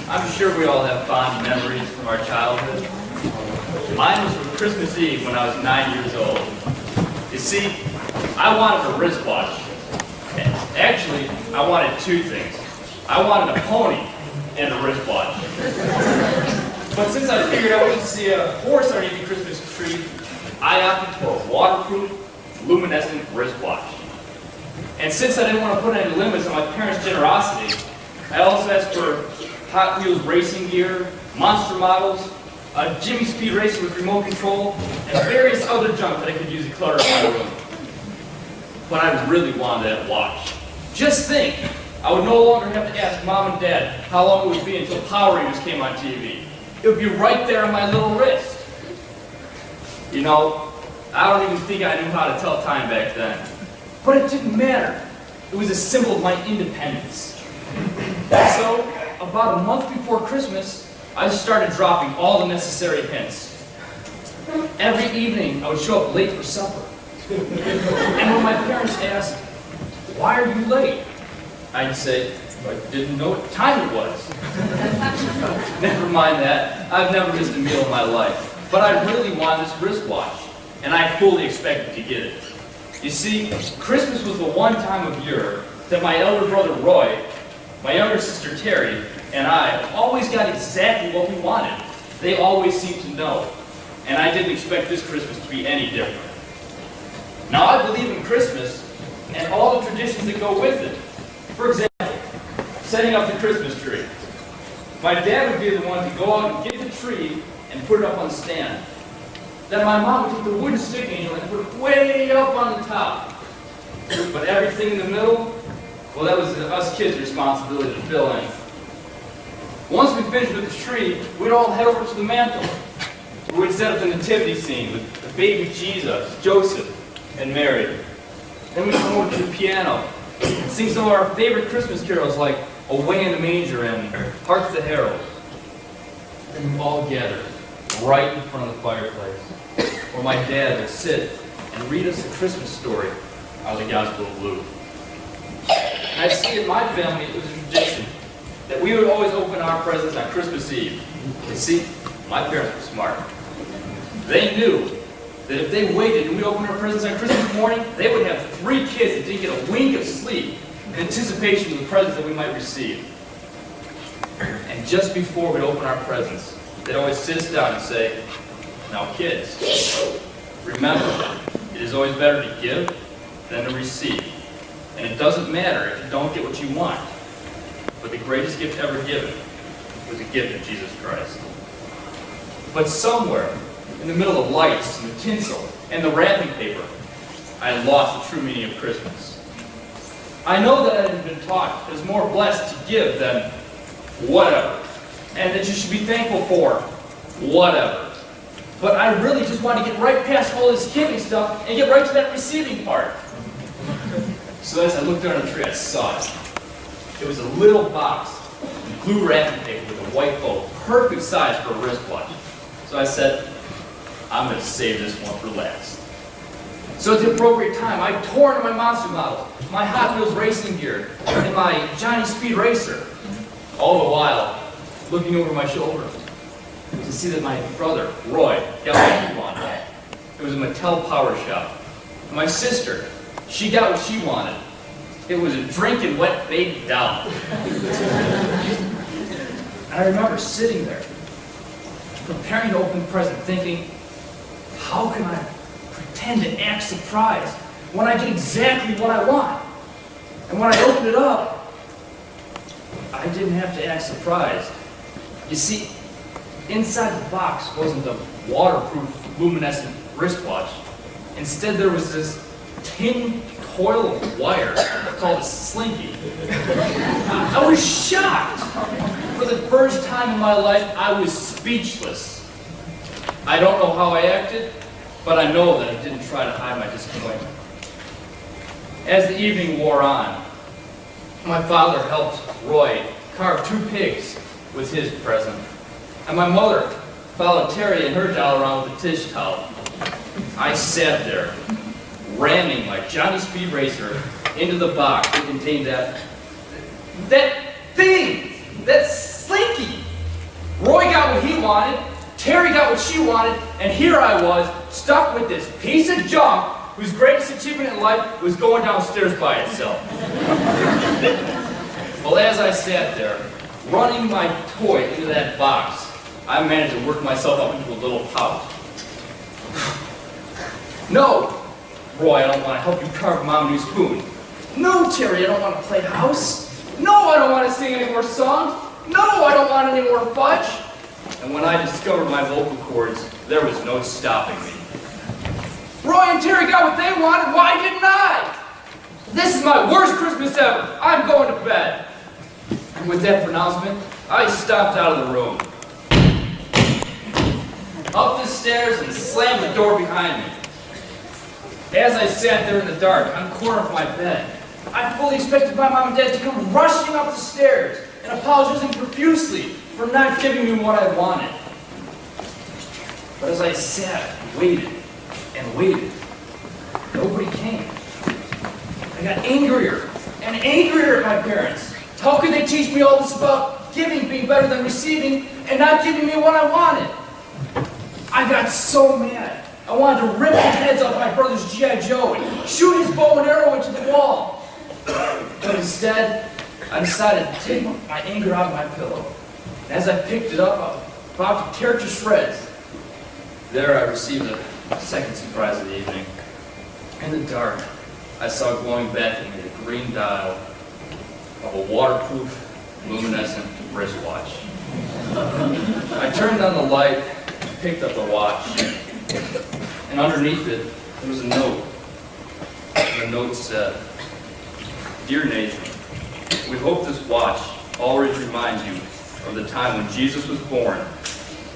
I'm sure we all have fond memories from our childhood. Mine was from Christmas Eve when I was 9 years old. You see, I wanted a wristwatch. Actually, I wanted two things. I wanted a pony and a wristwatch. But since I figured I wouldn't see a horse underneath the Christmas tree, I opted for a waterproof, luminescent wristwatch. And since I didn't want to put any limits on my parents' generosity, I also asked for Hot Wheels racing gear, monster models, a Jimmy Speed Racer with remote control, and various other junk that I could use to clutter up my room. But I really wanted that watch. Just think, I would no longer have to ask Mom and Dad how long it would be until Power Rangers came on TV. It would be right there on my little wrist. You know, I don't even think I knew how to tell time back then. But it didn't matter. It was a symbol of my independence. So, about a month before Christmas, I started dropping all the necessary hints. Every evening, I would show up late for supper. And when my parents asked, "Why are you late?" I'd say, "I didn't know what time it was." Never mind that. I've never missed a meal in my life. But I really wanted this wristwatch, and I fully expected to get it. You see, Christmas was the one time of year that my elder brother Roy, my younger sister Terry, and I always got exactly what we wanted. They always seemed to know. And I didn't expect this Christmas to be any different. Now, I believe in Christmas and all the traditions that go with it. For example, setting up the Christmas tree. My dad would be the one to go out and get the tree and put it up on the stand. Then my mom would take the wooden stick angel and put it way up on the top. But everything in the middle, well, that was us kids' responsibility to fill in. Once we finished with the tree, we'd all head over to the mantle, where we'd set up the nativity scene with the baby Jesus, Joseph, and Mary. Then we'd come over to the piano and sing some of our favorite Christmas carols like Away in the Manger and Hark the Herald. Then we'd all gather right in front of the fireplace, where my dad would sit and read us a Christmas story out of the Gospel of Luke. And I see in my family it was a tradition that we would always open our presents on Christmas Eve. You see, my parents were smart. They knew that if they waited and we opened our presents on Christmas morning, they would have 3 kids that didn't get a wink of sleep in anticipation of the presents that we might receive. And just before we'd open our presents, they'd always sit us down and say, "Now kids, remember, it is always better to give than to receive. And it doesn't matter if you don't get what you want. But the greatest gift ever given was the gift of Jesus Christ." But somewhere in the middle of lights and the tinsel and the wrapping paper, I had lost the true meaning of Christmas. I know that I had been taught it is more blessed to give than whatever, and that you should be thankful for whatever. But I really just want to get right past all this giving stuff and get right to that receiving part. So as I looked under the tree, I saw it. It was a little box of blue wrapping paper with a white bow, perfect size for a wristwatch. So I said, I'm going to save this one for last. So at the appropriate time, I tore into my monster model, my Hot Wheels racing gear, and my Johnny Speed Racer. All the while, looking over my shoulder to see that my brother, Roy, got what he wanted. It was a Mattel Power Shop. And my sister, she got what she wanted. It was a drinking wet baby doll. And I remember sitting there, preparing to open the present, thinking, how can I pretend to act surprised when I get exactly what I want? And when I opened it up, I didn't have to act surprised. You see, inside the box wasn't a waterproof, luminescent wristwatch. Instead, there was this tin coil of wire called a slinky. I was shocked. For the first time in my life, I was speechless. I don't know how I acted, but I know that I didn't try to hide my disappointment. As the evening wore on, my father helped Roy carve 2 pigs with his present, and my mother followed Terry and her doll around with a dish towel. I sat there, ramming my Johnny Speed Racer into the box that contained that thing, that slinky. wanted, Terry got what she wanted, and here I was, stuck with this piece of junk whose greatest achievement in life was going downstairs by itself. Well, as I sat there, running my toy into that box, I managed to work myself up into a little pout. No, Roy, I don't want to help you carve Mom a new spoon. No, Terry, I don't want to play house. No, I don't want to sing any more songs. No, I don't want any more fudge. And when I discovered my vocal cords, there was no stopping me. Roy and Terry got what they wanted, why didn't I? This is my worst Christmas ever. I'm going to bed. And with that pronouncement, I stomped out of the room. Up the stairs and slammed the door behind me. As I sat there in the dark, on the corner of my bed, I fully expected my mom and dad to come rushing up the stairs and apologizing profusely for not giving me what I wanted. But as I sat and waited, nobody came. I got angrier and angrier at my parents. How could they teach me all this about giving being better than receiving and not giving me what I wanted? I got so mad. I wanted to rip the heads off my brother's G.I. Joe and shoot his bow and arrow into the wall. But instead, I decided to take my anger out of my pillow. And as I picked it up, I was about to tear it to shreds. There I received a second surprise of the evening. In the dark, I saw glowing back at me the green dial of a waterproof, luminescent wristwatch. I turned on the light, picked up the watch, and underneath it, there was a note. And the note said, "Dear Nathan, we hope this watch always reminds you of the time when Jesus was born,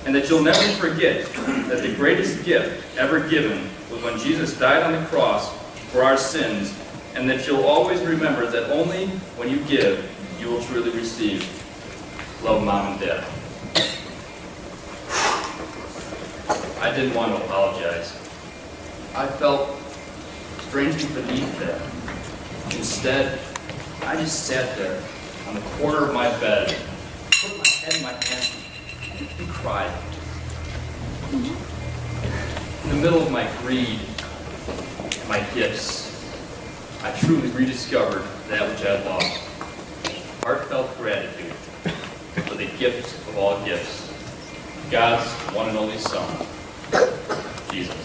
and that you'll never forget that the greatest gift ever given was when Jesus died on the cross for our sins, and that you'll always remember that only when you give, you will truly receive. Love, Mom and Dad." I didn't want to apologize. I felt strangely beneath that. Instead, I just sat there on the corner of my bed, put my head in my hands, and cried. In the middle of my greed and my gifts, I truly rediscovered that which I had lost. Heartfelt gratitude for the gift of all gifts, God's one and only Son, Jesus.